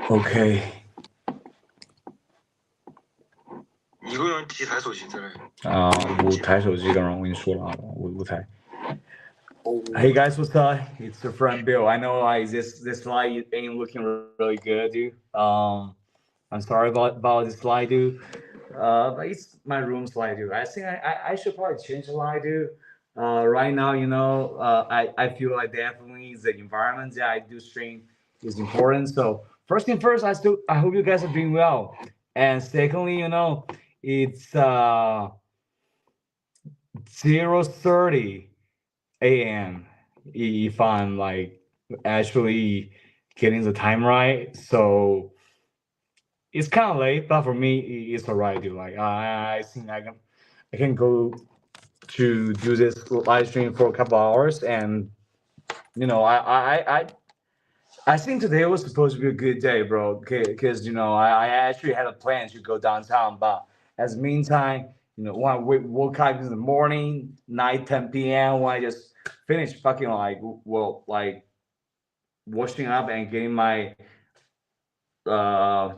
OK。一个人几台手机之类5台手机，刚刚我跟你说了啊，5台。Hey guys, what's up? It's your friend Bill. I know like this slide ain't looking really good, dude. I'm sorry about this slide, dude. But it's my room slide, dude. I think I should probably change the slide, dude. Right now, I feel like definitely the environment that I do stream is important. So first thing first, I hope you guys are doing well. And secondly, it's 0:30 a.m. if I'm like actually getting the time right. So it's kind of late, but for me it's alright, dude. Like I think I can go to do this live stream for a couple hours, and I think today was supposed to be a good day, bro. Because I actually had a plan to go downtown, but as meantime, when I woke up in the morning, 9, 10 p.m., when I just finished fucking like washing up and getting my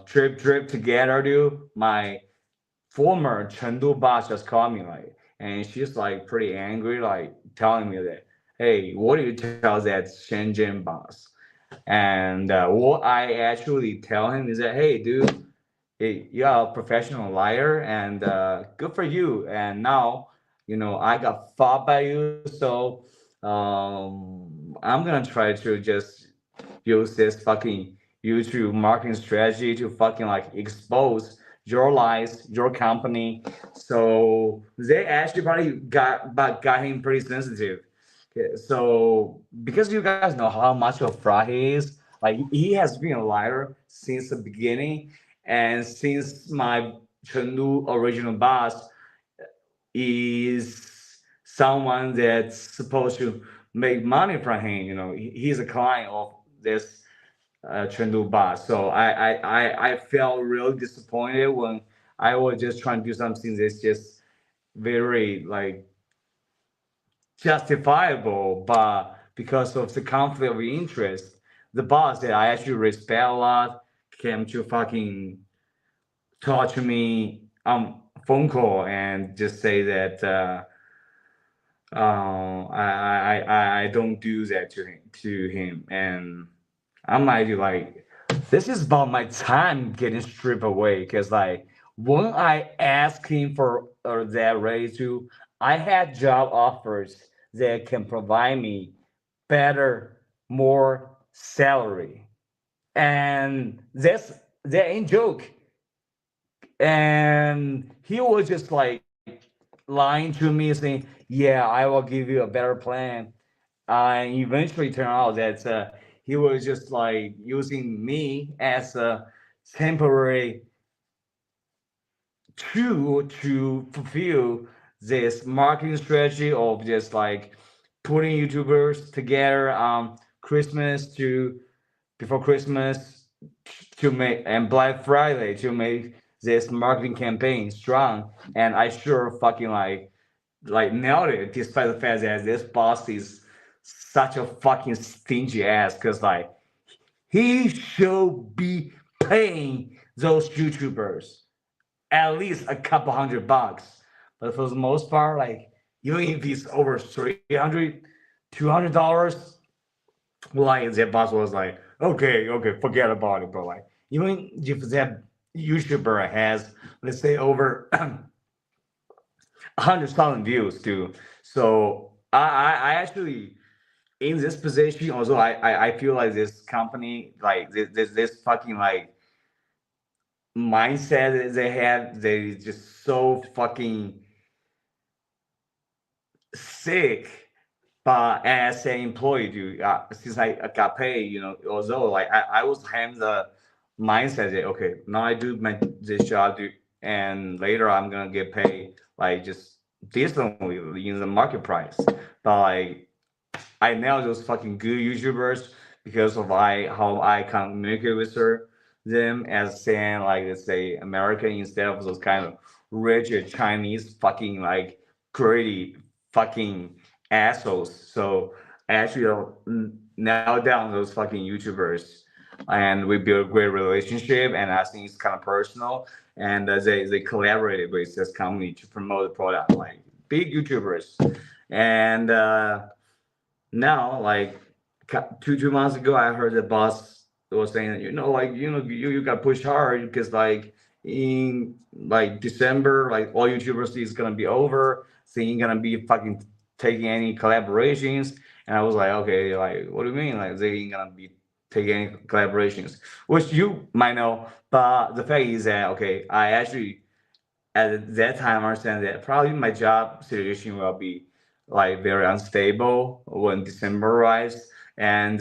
trip together, dude. My former Chengdu boss just called me like, and she's like pretty angry, like telling me that, hey, what do you tell that Shenzhen boss? And what I actually tell him is that, hey, dude, hey, you're a professional liar, and good for you. And now, I got fought by you, so I'm gonna try to just use this fucking YouTube marketing strategy to fucking like expose your lies, your company. So they actually probably got him pretty sensitive. Okay, so because you guys know how much of a fraud he is, like he has been a liar since the beginning, and since my Chengdu original boss is someone that's supposed to make money from him, he's a client of this Chengdu boss. So I felt really disappointed when I was just trying to do something that's just very like justifiable, but because of the conflict of interest, the boss that I actually respect a lot came to fucking talk to me on phone call and just say that I don't do that to him, and I'm like this is about my time getting stripped away because like when I asked him for that raise to, I had job offers that can provide me better, more salary, and that ain't joke. And he was just like lying to me, saying, "Yeah, I will give you a better plan." And eventually turned out that he was just like using me as a temporary tool to fulfill this marketing strategy of just like putting YouTubers together Christmas to before Christmas to make and Black Friday to make this marketing campaign strong. And I sure fucking like nailed it, despite the fact that this boss is such a fucking stingy ass. Cause like he should be paying those YouTubers at least a couple $100. But for the most part, like even if it's over 300, $200, like that boss was like, okay, forget about it, bro. Like even if that YouTuber has, let's say, over 100,000 views, too. So I actually in this position, also I feel like this company, like this fucking like mindset that they have, they just so fucking sick. But as an employee, dude, since I got paid, although like I was having the mindset that okay, now I do this job, dude, and later I'm gonna get paid like just decently in the market price. But like I know those fucking good YouTubers because of how I communicate with them as saying like let's say American instead of those kind of rigid Chinese fucking like greedy fucking assholes. So actually nail down those fucking YouTubers, and we built a great relationship. And I think it's kind of personal. And they collaborated with this company to promote the product, like big YouTubers. And now, like 2 months ago, I heard the boss was saying, you got to push hard because like in like December, like all YouTubers is gonna be over. So you ain't gonna be fucking taking any collaborations. And I was like, okay, like what do you mean? Like they ain't gonna be taking any collaborations, which you might know. But the fact is that okay, I actually at that time I understand that probably my job situation will be like very unstable when December arrives. And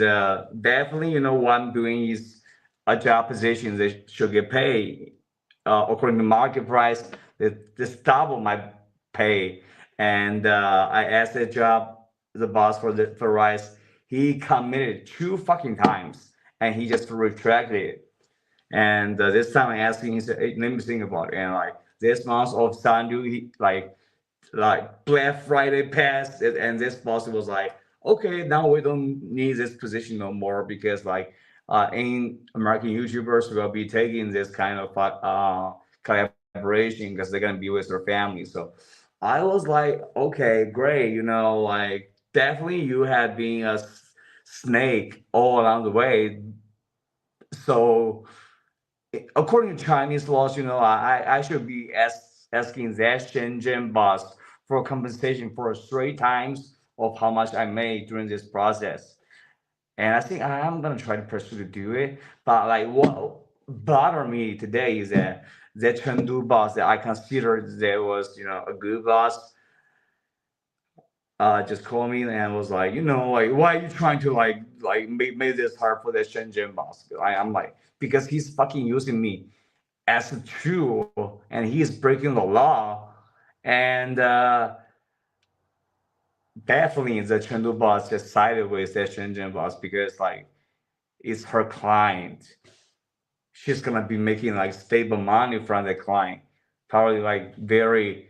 definitely, what I'm doing is a job position that should get paid according to market price. That just double my pay. And I asked that job, the boss for Rice. He committed 2 fucking times, and he just retracted it. And this time I asked him, he said, hey, let me think about it. And like this month of Sunday, he like Black Friday passed, and this boss was like, okay, now we don't need this position no more because like in American YouTubers will be taking this kind of collaboration because they're gonna be with their family. So I was like, okay, great, like definitely you had been a snake all along the way. So according to Chinese laws, I should be asking that Shenzhen boss for compensation for 3 times of how much I made during this process. And I think I'm gonna try to pursue to do it. But like what bothered me today is that Chengdu boss that I considered that was a good boss just called me and was like, like why are you trying to like make this hard for that Shenzhen boss? I'm like because he's fucking using me as a tool and he's breaking the law. And definitely the Chengdu boss just sided with the Shenzhen boss because like it's her client. She's gonna be making like stable money from the client, probably like very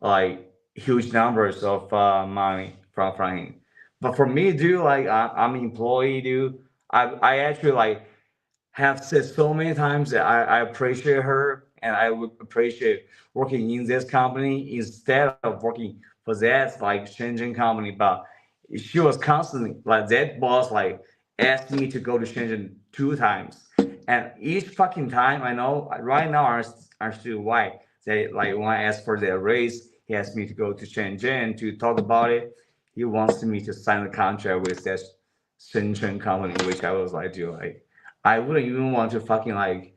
like huge numbers of money from him. But for me, dude, like I'm an employee, dude. I actually like have said so many times that I appreciate her and I would appreciate working in this company instead of working for that like Shenzhen company. But she was constantly like that boss like asked me to go to Shenzhen 2 times. And each fucking time I know right now I still why. They like when I asked for their raise, he asked me to go to Shenzhen to talk about it. He wants me to sign a contract with that Shenzhen company, which I was like, dude, like I wouldn't even want to fucking like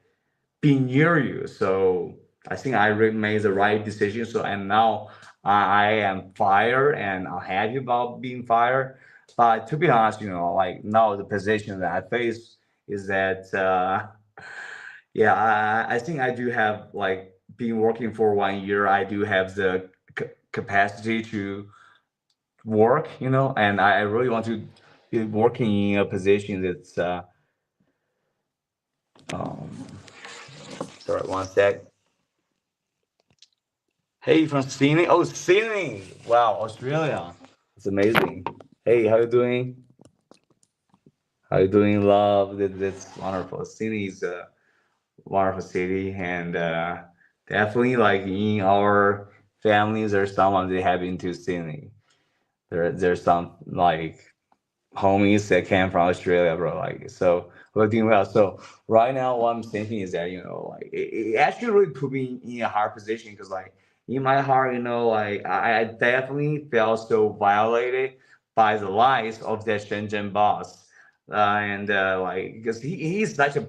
be near you. So I think I made the right decision. So and now I am fired and I'm happy about being fired. But to be honest, like now the position that I face is that yeah, I think I do have like been working for 1 year. I do have the capacity to work, and I really want to be working in a position that's um, sorry, one sec. Hey, from Sydney. Oh, Sydney. Wow, Australia. It's amazing. Hey, how you doing? How you doing, love? That's wonderful. Sydney is a wonderful city, and definitely like in our families, there's someone that have been to Sydney. There's some like homies that came from Australia, bro. Like, so we're doing well. So right now, what I'm thinking is that like it actually really put me in a hard position because like in my heart, like I definitely felt so violated by the lies of that Shenzhen boss, and like because he's such a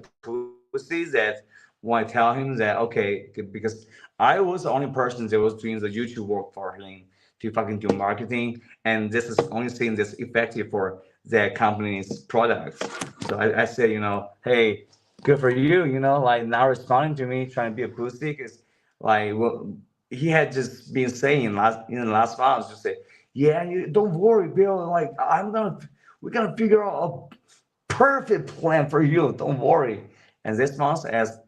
pussy that when I tell him that okay, because I was the only person that was doing the YouTube work for him to fucking do marketing, and this is the only thing that's effective for their company's products. So I said, hey, good for you, like not responding to me, trying to be a pussy, because like well, he had just been saying in the last month, just say, yeah, you don't worry, Bill. Like we're gonna figure out a perfect plan for you. Don't worry. And this month, as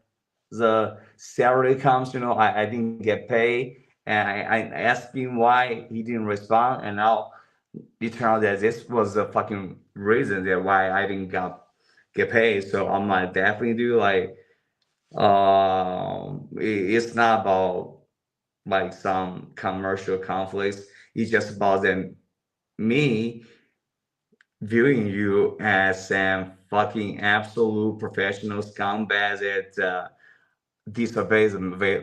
the salary comes, I didn't get paid, and I asked him why he didn't respond, and now it turned out that this was a fucking reason that why I didn't get paid. So I'm like definitely do like it's not about like some commercial conflicts. It's just about them me viewing you as some fucking absolute professional scumbag that disobeys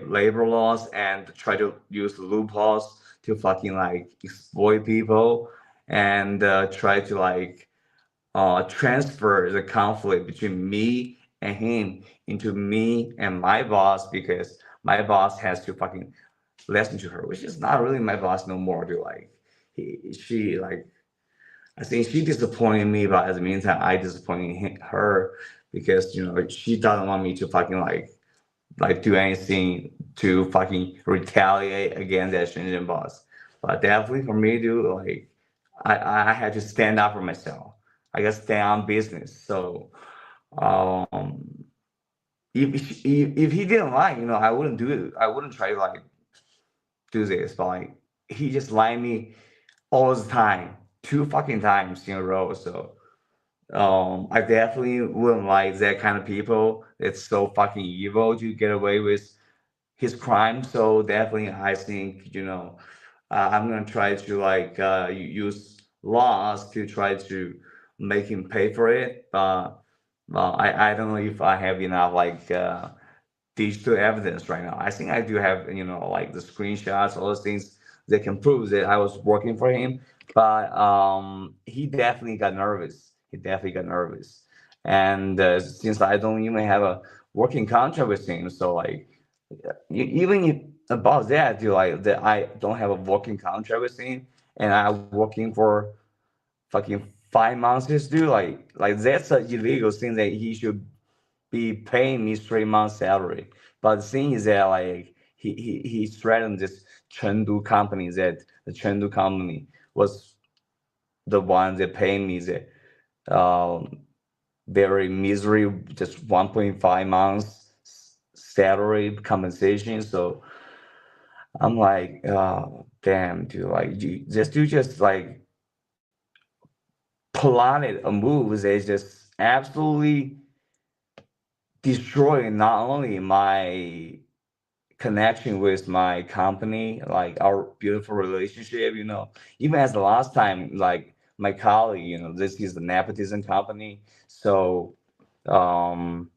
labor laws and try to use loopholes to fucking like exploit people and try to like transfer the conflict between me and him into me and my boss because my boss has to fucking listen to her, which is not really my boss no more. To like, she like, I think she disappointed me, but at the meantime, I disappointed her because she doesn't want me to fucking like do anything to fucking retaliate against that Shenzhen boss. But definitely for me, dude, like I had to stand up for myself. I got to stay on business. So um if he didn't like, I wouldn't do it. I wouldn't try to like do this. But like he just lied me all the time, two fucking times in a row. So I definitely wouldn't like that kind of people. It's so fucking evil to get away with his crime. So definitely, I think I'm gonna try to like use laws to try to make him pay for it. But well, I don't know if I have enough like digital evidence right now. I think I do have like the screenshots, all those things that can prove that I was working for him. But he definitely got nervous. He definitely got nervous, and since I don't even have a working contract with him, so like even if about that, like that I don't have a working contract with him, and I'm working for fucking 5 months, this dude, like that's an illegal thing that he should be paying me 3 months salary. But the thing is that like he threatened this Chengdu company that the Chengdu company was the one that paid me the um, very misery, just 1.5 months salary compensation. So I'm like, oh damn, dude, like this dude just like plotted a move that just absolutely destroyed not only my connection with my company, like our beautiful relationship, even as the last time, like my colleague, this is the nepotism company. So um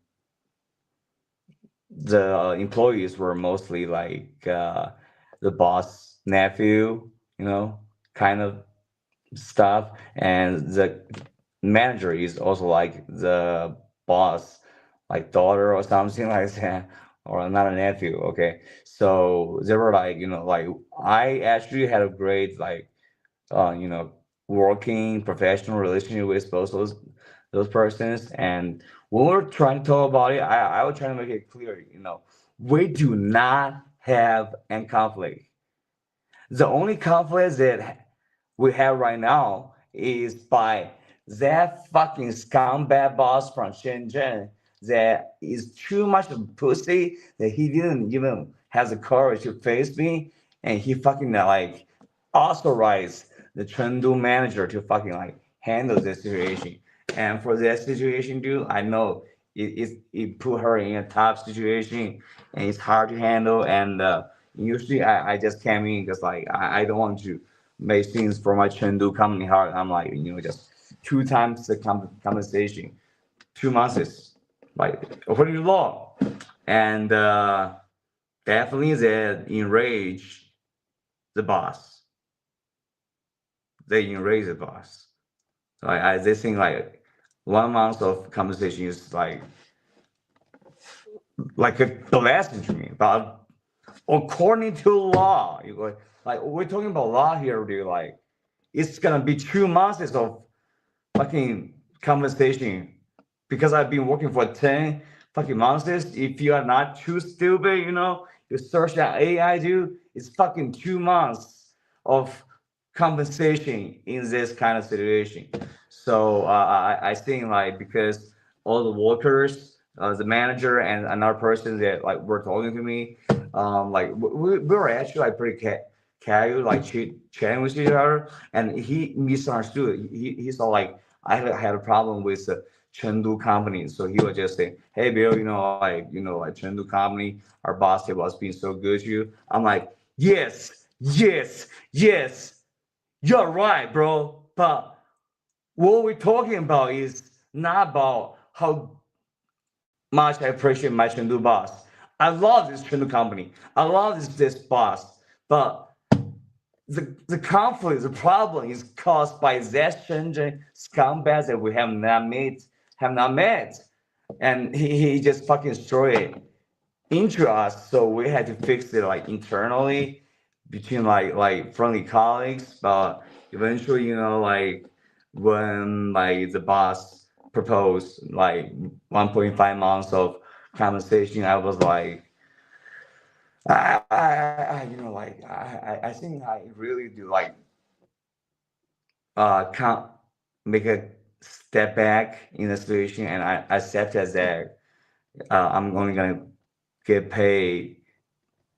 the employees were mostly like the boss nephew, kind of stuff, and the manager is also like the boss, like daughter or something like that, or not a nephew. Okay, so they were like, like I actually had a great like uh, you know, working professional relationship with both those persons. And when we're trying to talk about it, I was trying to make it clear, we do not have any conflict. The only conflict that we have right now is by that fucking scumbag boss from Shenzhen that is too much of a pussy that he didn't even have the courage to face me, and he fucking like authorized the Chengdu manager to fucking like handle this situation. And for that situation, dude, I know it put her in a tough situation, and it's hard to handle. And usually I just came in because like I don't want to make things for my Chengdu company hard. I'm like, just two times the compensation, 2 months is like according to law. And definitely that enrage the boss. They enrage the boss. So they think like 1 month of compensation is like a blessing to me. But according to law, like we're talking about law here, dude. Like it's gonna be 2 months of fucking compensation because I've been working for 10 fucking months. If you are not too stupid, you search that AI, dude. It's fucking 2 months of compensation in this kind of situation. So I think like because all the workers, the manager and another person that like were talking to me, like we were actually like pretty casual, like chatting with each other, and he misunderstood. He saw like I had a problem with the Chengdu company. So he was just saying, hey, Bill, like Chengdu company, our boss was being so good to you. I'm like, yes, yes, yes, you're right, bro. But what we're talking about is not about how much I appreciate my Chengdu boss. I love this Chengdu company. I love this boss. But the conflict, the problem is caused by that Shenzhen scumbags that we have not met. And he just fucking destroyed it into us. So we had to fix it like internally between like friendly colleagues. But eventually, like when like the boss proposed like 1.5 months of compensation, I was like, like I think I really do like can't make a step back in the situation, and I accepted that I'm only gonna get paid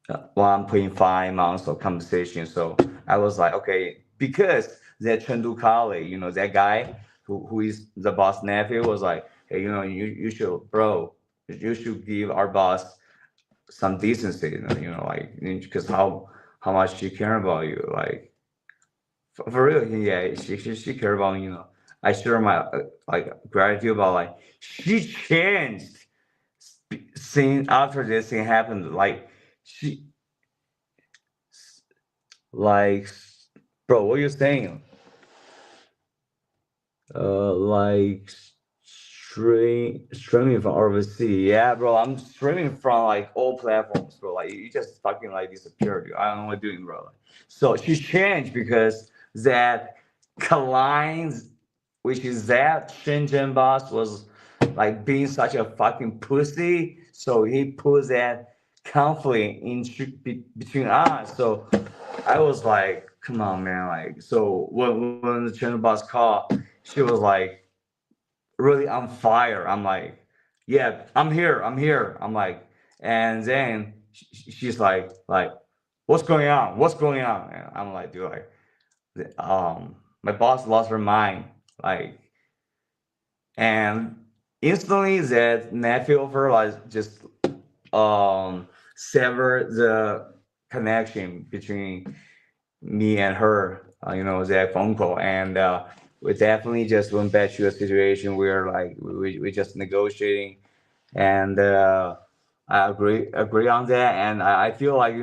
1.5 months of compensation. So I was like, okay, because that Chengdu colleague, that guy who is the boss nephew was like, hey, you should, bro, you should give our boss some decency, like because how much she care about you, like for real, yeah, she care about me, I share my like gratitude about like she changed since after this thing happened, like she like bro, what you saying? Like streaming from overseas. Yeah, bro, I'm streaming from like all platforms, bro. Like you just fucking like disappeared, dude. I don't know what you're doing, bro. So she changed because that Klein's, which is that Shenzhen boss, was like being such a fucking pussy. So he put that conflict in between us. So I was like, come on, man. Like, so when the Shenzhen boss called, she was like really on fire. I'm like, yeah, I'm here. I'm like, and then she's like, what's going on? What's going on? And I'm like, dude, like, my boss lost her mind, like, and instantly that nephew of her like just sever the connection between me and her, that phone call. And we definitely just went back to a situation where like we just negotiating. And I agree on that. And I feel like,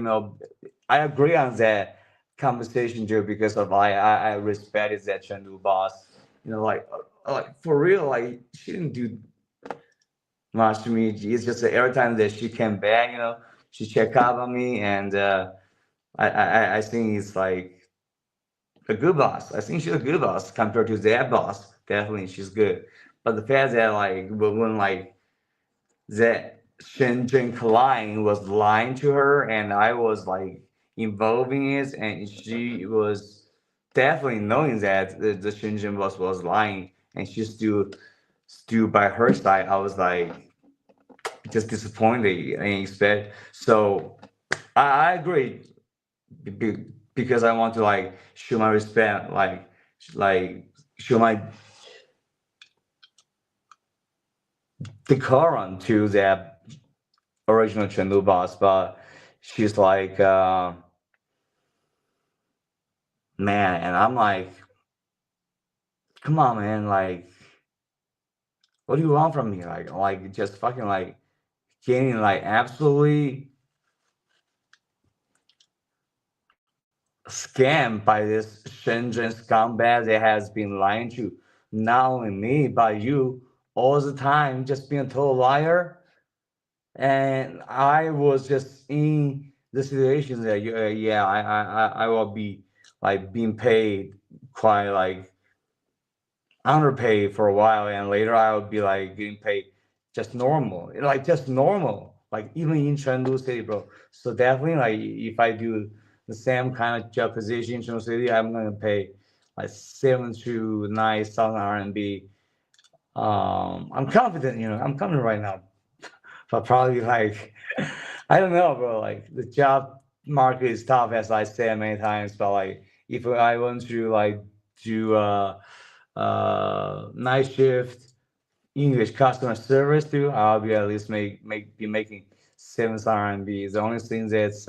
I agree on that conversation too, because of I respected that Chengdu boss, like for real, like she didn't do much to me. It's just that every time that she came back, she checked up on me. And I think it's like a good boss. I think she's a good boss compared to that boss. Definitely, she's good. But the fact that like when like that Shenzhen client was lying to her, and I was like involving it, and she was definitely knowing that the Shenzhen boss was lying, and she still by her side. I was like just disappointed and expect. So I agree because I want to like show my respect, like show my decorum to that original Chengdu boss. But she's like, man, and I'm like, come on, man, like, what do you want from me? Like just fucking like getting like absolutely scammed by this Shenzhen scumbag that has been lying to not only me but you all the time, just being a total liar. And I was just in the situation that yeah, I will be like being paid quite like underpaid for a while, and later I would be like getting paid just normal, like even in Chengdu City, bro. So definitely, like if I do the same kind of job position in Chengdu City, I'm gonna pay like 7 to 9,000 RMB. I'm confident, I'm confident right now, but probably like I don't know, bro. Like the job market is tough, as I said many times. But like if I want to like do night shift English customer service too, I'll be at least be making 7,000 RMB. The only thing that's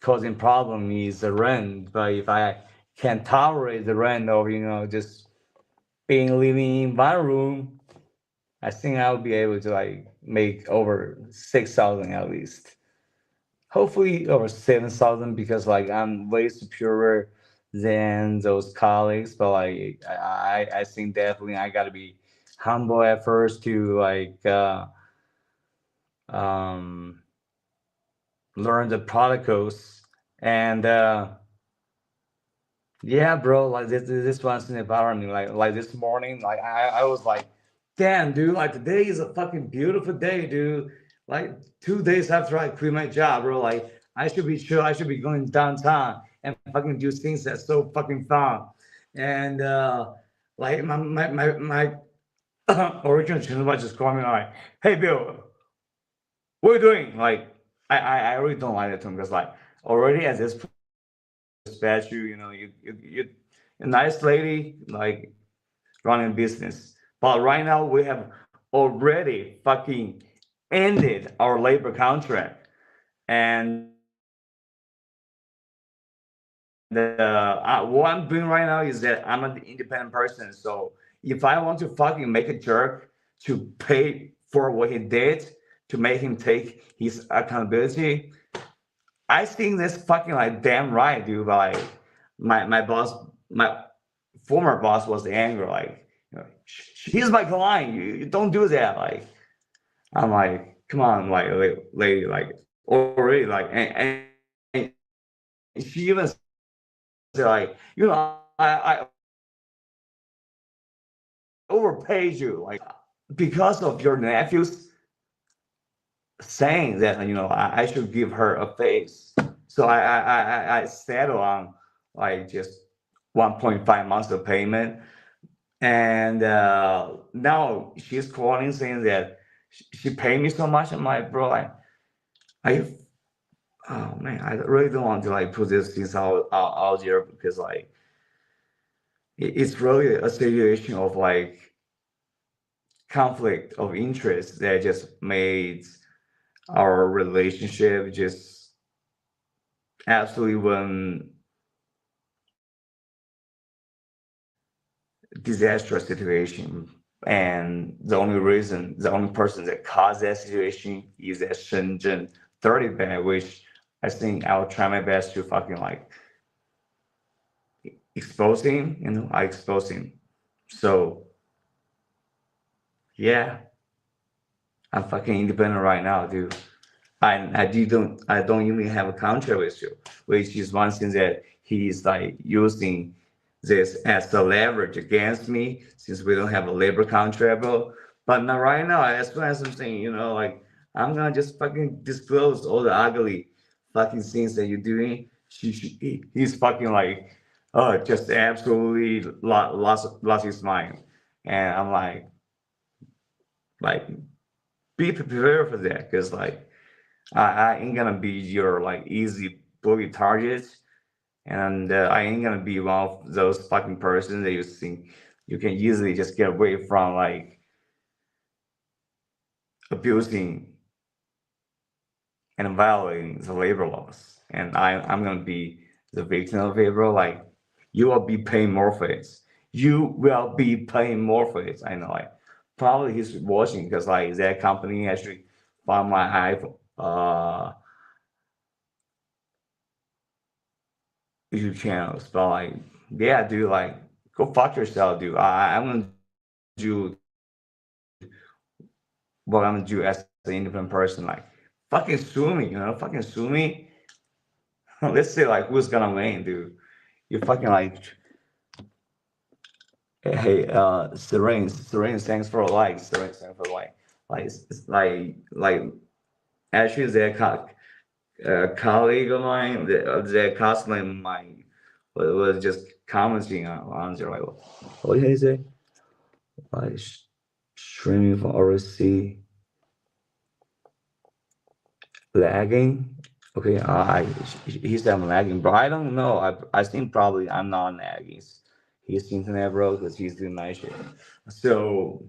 causing problem is the rent. But if I can tolerate the rent of just living in one room, I think I'll be able to like make over 6,000 at least. Hopefully over 7,000 because like I'm way superior than those colleagues. But like I think definitely I gotta be humble at first to like um learn the protocols and yeah, bro, like this one's empowering me. Like this morning, like I was like, damn, dude, like today is a fucking beautiful day, dude. Like 2 days after I quit my job, bro, like I should be chill. I should be going downtown and fucking do things that's so fucking fun. And like my original channel just called me like, hey Bill, what are you doing? Like I really don't like that term because like already at this respect you, you a nice lady, like running business. But right now we have already fucking ended our labor contract, and what I'm doing right now is that I'm an independent person. So if I want to fucking make a jerk to pay for what he did, to make him take his accountability, I think that's fucking like damn right, dude. But like my boss, my former boss was angry, like, he's my client. You don't do that. Like, I'm like, come on, like, lady, like, already, like, and she even said, like, I overpaid you, like, because of your nephews saying that, I should give her a face. So I settled on like just 1.5 months of payment. And now she's calling saying that she paid me so much. I'm like, bro, I oh man, I really don't want to like put these things out there because like it's really a situation of like conflict of interest that just made our relationship just absolutely one disastrous situation. And the only person that caused that situation is that Shenzhen 30 band, which I think I'll try my best to fucking like expose him, I expose him. So yeah, I'm fucking independent right now, dude. I don't even have a contract with you, which is one thing that he's like using this as the leverage against me since we don't have a labor contract, bro. But now right now, as soon as I'm saying, like I'm gonna just fucking disclose all the ugly fucking things that you're doing. He's fucking like, oh, just absolutely lost his mind, and I'm like, be prepared for that, because like I ain't gonna be your like easy bully target, and I ain't gonna be one of those fucking persons that you think you can easily just get away from, like abusing and violating the labor laws. And I'm gonna be the victim of it, bro. Like you will be paying more for it. You will be paying more for it. I know, like probably he's watching because like that company actually found my iPhone. YouTube channels, but like, yeah, dude, like, go fuck yourself, dude. I'm gonna do what I'm gonna do as an independent person. Like, fucking sue me, fucking sue me. Let's say like who's gonna win, dude. You fucking like, hey, Serene, thanks for a like, Serene, thanks for a like. Like, like, actually, a colleague of mine, the customer of mine, was just commenting on there, like, what did he say? Like streaming from overseas lagging. Okay, he said I'm lagging, but I don't know. I think probably I'm not lagging. his internet, bro, because he's doing my shit. So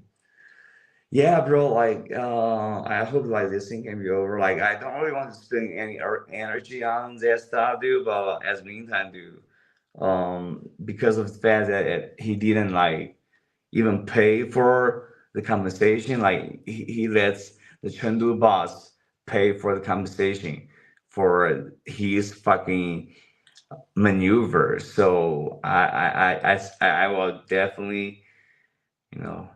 yeah, bro, like I hope like this thing can be over. Like I don't really want to spend any energy on that stuff, dude. But as meantime, dude, because of the fact that he didn't like even pay for the compensation, like he lets the Chengdu boss pay for the compensation for his fucking maneuver. So I will definitely, you know.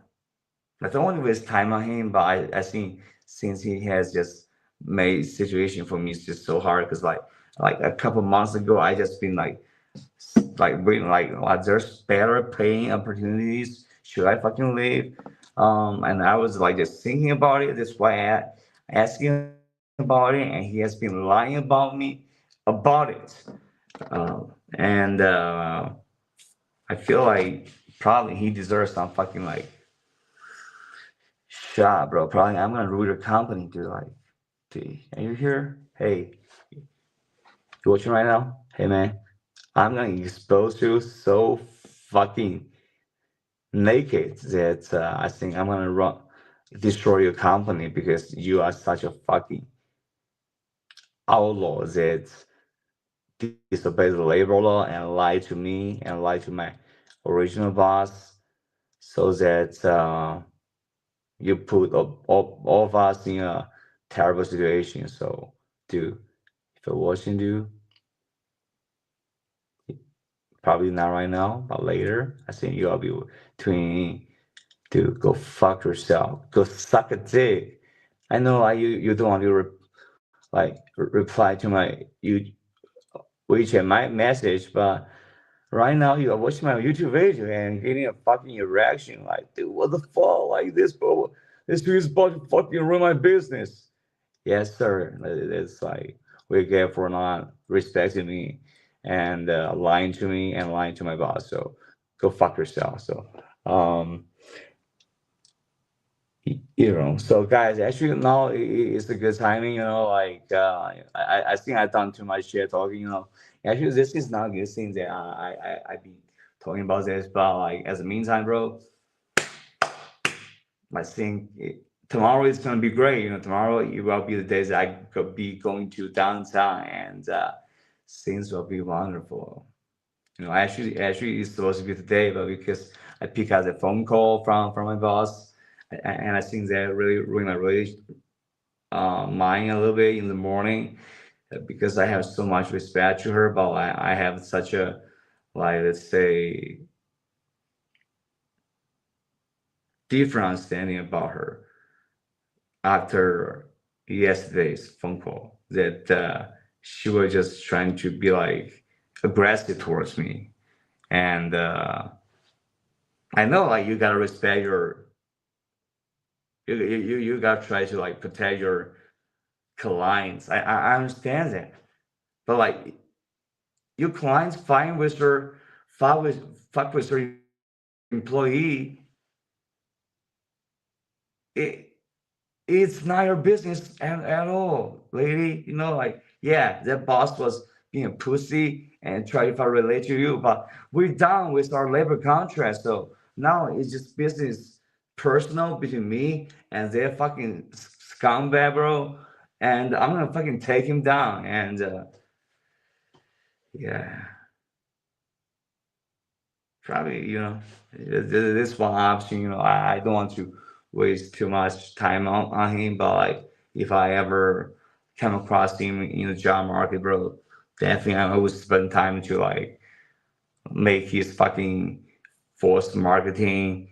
I don't want to waste time on him, but I think since he has just made situation for me is just so hard because like a couple months ago I just been like waiting like there's better paying opportunities. Should I fucking leave? And I was like just thinking about it. That's why I asking about it, and he has been lying about me about it. And I feel like probably he deserves some fucking like shot, bro. Probably I'm gonna rule your company, dude. Like, dude, are you here? Hey, you watching right now? Hey, man, I'm gonna expose you so fucking naked that I think I'm gonna destroy your company because you are such a fucking outlaw that disobey the labor law and lie to me and lie to my original boss, so that you put all of us in a terrible situation. So, dude, if you're watching, dude, probably not right now, but later, I think you'll be tuning in. Dude, go fuck yourself. Go suck a dick. I know like you don't want to reply to my WeChat my message, but right now you are watching my YouTube video and getting a fucking erection. Like, dude, what the fuck? Like this, bro. This dude is about to fucking ruin my business. Yes, sir. It's like we get for not respecting me and lying to me and lying to my boss. So go fuck yourself. So um so guys, actually now it's a good timing, like I think I've done too much shit talking, actually this is not a good thing that I be talking about this, but like as a meantime, bro, I think tomorrow is gonna be great. Tomorrow it will be the days that I could be going to downtown, and things will be wonderful. Actually, it's supposed to be today, but because I pick up a phone call from my boss, and I think that really ruined my really mind a little bit in the morning, because I have so much respect to her, but I have such a, like, let's say, different understanding about her after yesterday's phone call, that she was just trying to be like aggressive towards me. And I know like you gotta respect you gotta try to like protect your clients. I understand that. But like your clients fine with her, fuck with her employee, it it's not your business at all, lady. Like, yeah, that boss was being a pussy and try to relate to you, but we're done with our labor contract. So now it's just business personal between me and their fucking scumbag, bro. And I'm gonna fucking take him down. And yeah, probably, this one option, I don't want to waste too much time on him, but like if I ever come across him in the job market, bro, definitely I would spend time to like make his fucking forced marketing,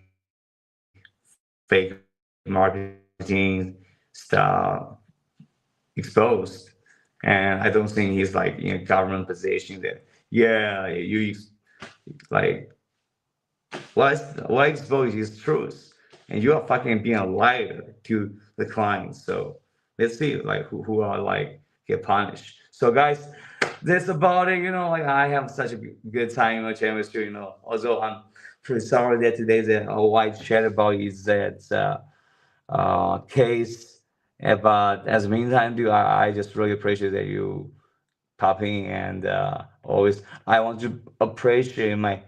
fake marketing stuff exposed. And I don't think he's like in a government position that, yeah, you like what exposed is truth, and you are fucking being a liar to the client. So let's see like who are like get punished. So guys, that's about it. Like I have such a good time with chemistry. Although I'm pretty sorry that today the white chat about is that case. But as a meantime, dude, I just really appreciate that you popping, and always I want to appreciate my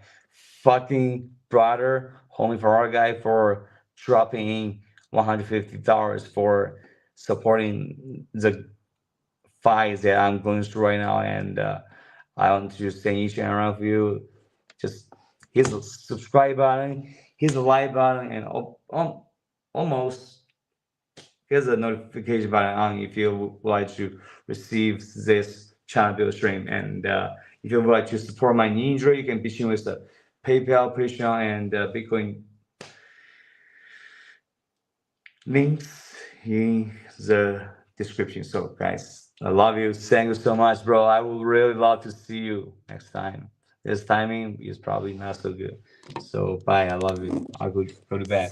fucking brother, homie for our guy, for dropping in $150 for supporting the fights that I'm going through right now. And I want to thank each and every one of you. Just hit the subscribe button, hit the like button, and almost here's a notification button on if you would like to receive this channel build stream. And if you would like to support my knee injury, you can pitch in with the PayPal, Patreon, and Bitcoin links in the description. So guys, I love you. Thank you so much, bro. I would really love to see you next time. This timing is probably not so good. So bye. I love you. I'll go to bed.